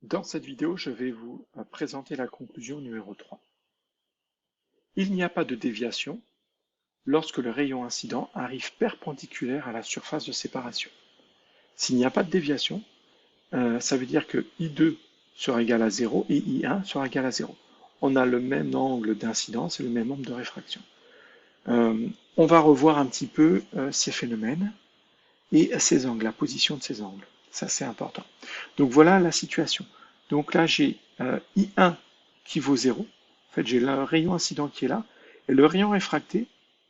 Dans cette vidéo, je vais vous présenter la conclusion numéro 3. Il n'y a pas de déviation lorsque le rayon incident arrive perpendiculaire à la surface de séparation. S'il n'y a pas de déviation, ça veut dire que I2 sera égal à 0 et I1 sera égal à 0. On a le même angle d'incidence et le même angle de réfraction. On va revoir un petit peu ces phénomènes et ces angles, la position de ces angles. Ça, c'est important. Donc voilà la situation. Donc là, j'ai I1 qui vaut 0. En fait, j'ai le rayon incident qui est là, et le rayon réfracté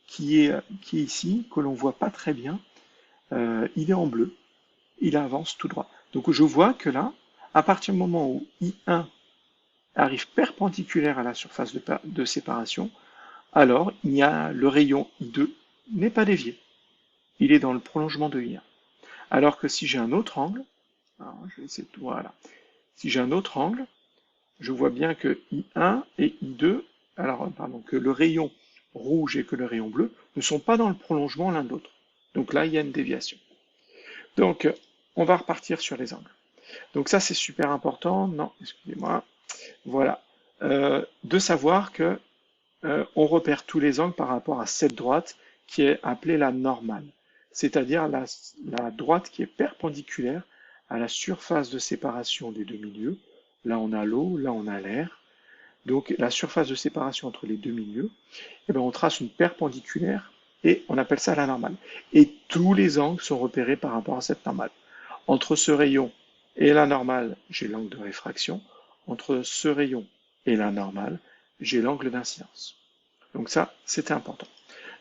qui est ici, que l'on ne voit pas très bien, il est en bleu, il avance tout droit. Donc je vois que là, à partir du moment où I1 arrive perpendiculaire à la surface de séparation, alors il y a le rayon I2 n'est pas dévié. Il est dans le prolongement de I1. Alors que si j'ai un autre angle, alors je vais essayer de, voilà. Si j'ai un autre angle, je vois bien que I1 et I2, alors pardon, que le rayon rouge et que le rayon bleu ne sont pas dans le prolongement l'un de l'autre. Donc là, il y a une déviation. Donc, on va repartir sur les angles. Donc ça, c'est super important. Non, excusez-moi. Voilà. De savoir que on repère tous les angles par rapport à cette droite qui est appelée la normale, c'est-à-dire la droite qui est perpendiculaire à la surface de séparation des deux milieux. Là, on a l'eau, là, on a l'air. Donc, la surface de séparation entre les deux milieux, eh bien, on trace une perpendiculaire et on appelle ça la normale. Et tous les angles sont repérés par rapport à cette normale. Entre ce rayon et la normale, j'ai l'angle de réfraction. Entre ce rayon et la normale, j'ai l'angle d'incidence. Donc ça, c'était important.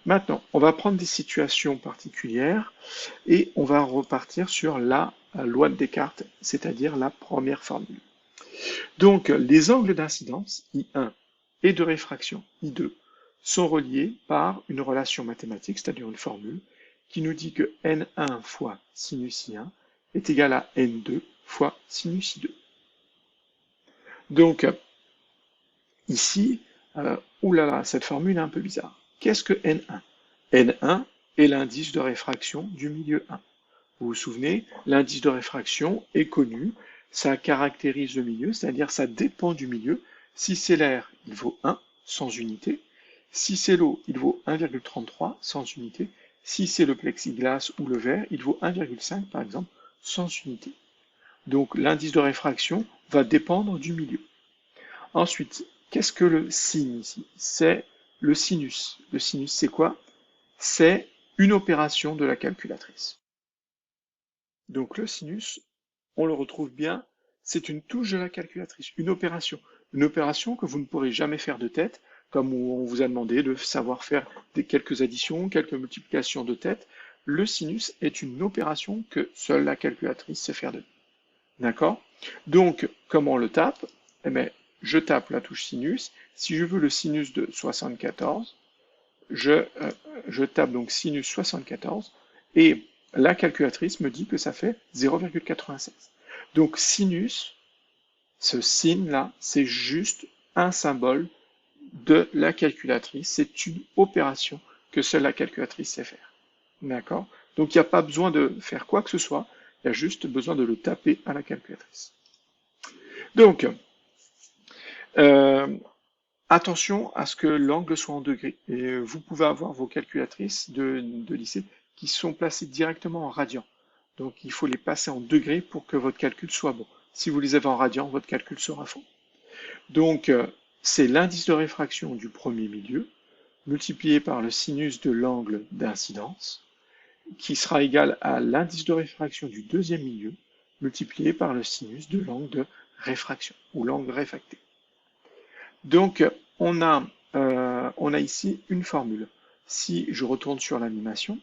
Maintenant, on va prendre des situations particulières et on va repartir sur la loi de Descartes, c'est-à-dire la première formule. Donc, les angles d'incidence, I1, et de réfraction, I2, sont reliés par une relation mathématique, c'est-à-dire une formule, qui nous dit que N1 fois sinus I1 est égal à N2 fois sinus I2. Donc, ici, oulala, cette formule est un peu bizarre. Qu'est-ce que N1? N1 est l'indice de réfraction du milieu 1. Vous vous souvenez, l'indice de réfraction est connu, ça caractérise le milieu, c'est-à-dire ça dépend du milieu. Si c'est l'air, il vaut 1 sans unité. Si c'est l'eau, il vaut 1,33 sans unité. Si c'est le plexiglas ou le verre, il vaut 1,5 par exemple sans unité. Donc l'indice de réfraction va dépendre du milieu. Ensuite, qu'est-ce que le signe ici? C'est le sinus. Le sinus, c'est quoi? C'est une opération de la calculatrice. Donc le sinus, on le retrouve bien, c'est une touche de la calculatrice, une opération. Une opération que vous ne pourrez jamais faire de tête, comme on vous a demandé de savoir faire quelques additions, quelques multiplications de tête. Le sinus est une opération que seule la calculatrice sait faire de tête. D'accord? Donc, comment on le tape? Eh bien, je tape la touche sinus. Si je veux le sinus de 74, je tape donc sinus 74 et la calculatrice me dit que ça fait 0,96. Donc sinus, ce signe-là, c'est juste un symbole de la calculatrice. C'est une opération que seule la calculatrice sait faire. D'accord? Donc il n'y a pas besoin de faire quoi que ce soit, il y a juste besoin de le taper à la calculatrice. Donc, euh, attention à ce que l'angle soit en degrés. Et vous pouvez avoir vos calculatrices de lycée qui sont placées directement en radians. Donc il faut les passer en degrés pour que votre calcul soit bon. Si vous les avez en radians, votre calcul sera faux. Donc c'est l'indice de réfraction du premier milieu multiplié par le sinus de l'angle d'incidence qui sera égal à l'indice de réfraction du deuxième milieu multiplié par le sinus de l'angle de réfraction ou l'angle réfracté. Donc, on a ici une formule. Si je retourne sur l'animation,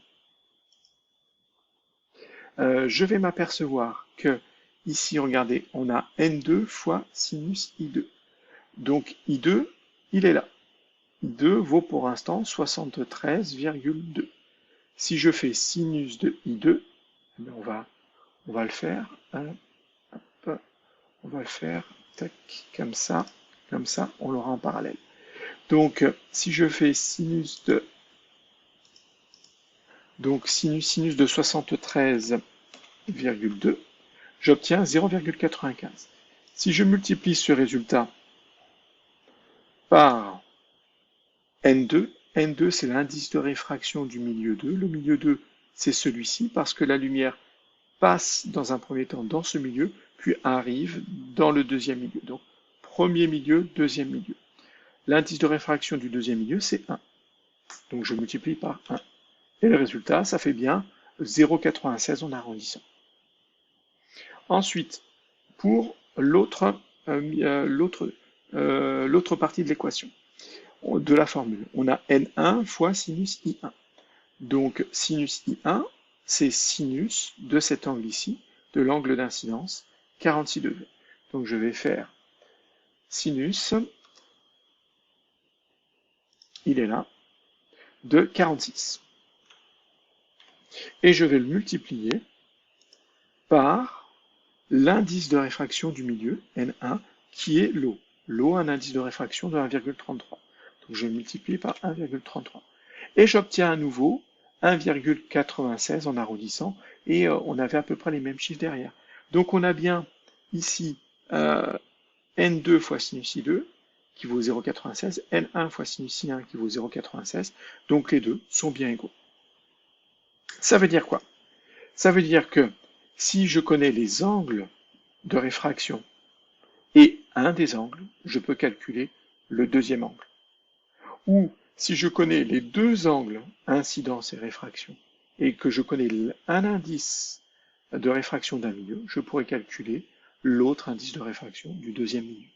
je vais m'apercevoir que ici, regardez, on a N2 fois sinus I2. Donc, I2, il est là. I2 vaut pour l'instant 73,2. Si je fais sinus de I2, on va le faire. Hop, on va le faire tac, comme ça, on l'aura en parallèle. Donc, si je fais sinus de de 73,2, j'obtiens 0,95. Si je multiplie ce résultat par N2, N2 c'est l'indice de réfraction du milieu 2. Le milieu 2 c'est celui-ci parce que la lumière passe dans un premier temps dans ce milieu, puis arrive dans le deuxième milieu. Donc premier milieu, deuxième milieu. L'indice de réfraction du deuxième milieu c'est 1. Donc je multiplie par 1. Et le résultat, ça fait bien 0,96 en arrondissant. Ensuite, pour l'autre partie de l'équation, de la formule, on a N1 fois sinus I1. Donc sinus I1, c'est sinus de cet angle ici, de l'angle d'incidence, 46 degrés. Donc je vais faire sinus, il est là, de 46. Et je vais le multiplier par l'indice de réfraction du milieu, N1, qui est l'eau. L'eau a un indice de réfraction de 1,33. Donc je multiplie par 1,33. Et j'obtiens à nouveau 1,96 en arrondissant, et on avait à peu près les mêmes chiffres derrière. Donc on a bien ici N2 fois sinus I2 qui vaut 0,96, N1 fois sinus I1 qui vaut 0,96, donc les deux sont bien égaux. Ça veut dire quoi? Ça veut dire que si je connais les angles de réfraction et un des angles, je peux calculer le deuxième angle. Ou si je connais les deux angles, incidence et réfraction, et que je connais un indice de réfraction d'un milieu, je pourrais calculer l'autre indice de réfraction du deuxième milieu.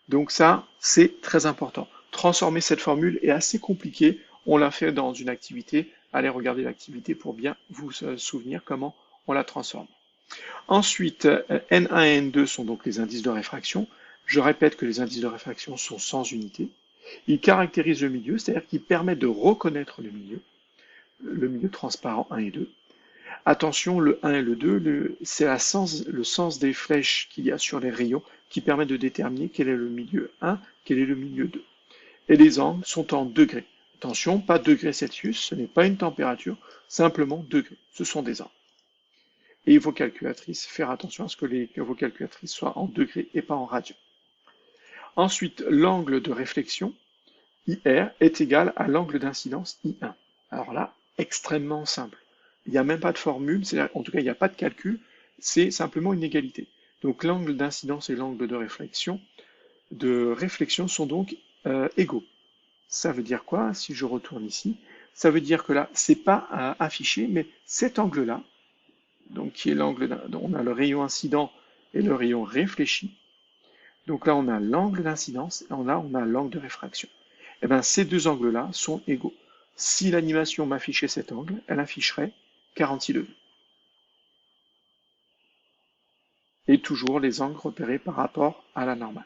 Donc ça, c'est très important. Transformer cette formule est assez compliqué. On l'a fait dans une activité. Allez regarder l'activité pour bien vous souvenir comment on la transforme. Ensuite, N1 et N2 sont donc les indices de réfraction. Je répète que les indices de réfraction sont sans unité. Ils caractérisent le milieu, c'est-à-dire qu'ils permettent de reconnaître le milieu transparent 1 et 2. Attention, le 1 et le 2, c'est le sens des flèches qu'il y a sur les rayons qui permet de déterminer quel est le milieu 1, quel est le milieu 2. Et les angles sont en degrés. Attention, pas degrés Celsius, ce n'est pas une température, simplement degrés. Ce sont des angles. Et vos calculatrices, faire attention à ce que vos calculatrices soient en degrés et pas en radians. Ensuite, l'angle de réflexion, IR, est égal à l'angle d'incidence I1. Alors là, extrêmement simple. Il n'y a même pas de formule, en tout cas, il n'y a pas de calcul, c'est simplement une égalité. Donc l'angle d'incidence et l'angle de réflexion sont donc égaux. Ça veut dire quoi? Si je retourne ici, ça veut dire que là, c'est pas affiché, mais cet angle-là, donc qui est l'angle, on a le rayon incident et le rayon réfléchi. Donc là, on a l'angle d'incidence et là, on a l'angle de réfraction. Et bien, ces deux angles-là sont égaux. Si l'animation m'affichait cet angle, elle afficherait 46 degrés. Et toujours les angles repérés par rapport à la normale.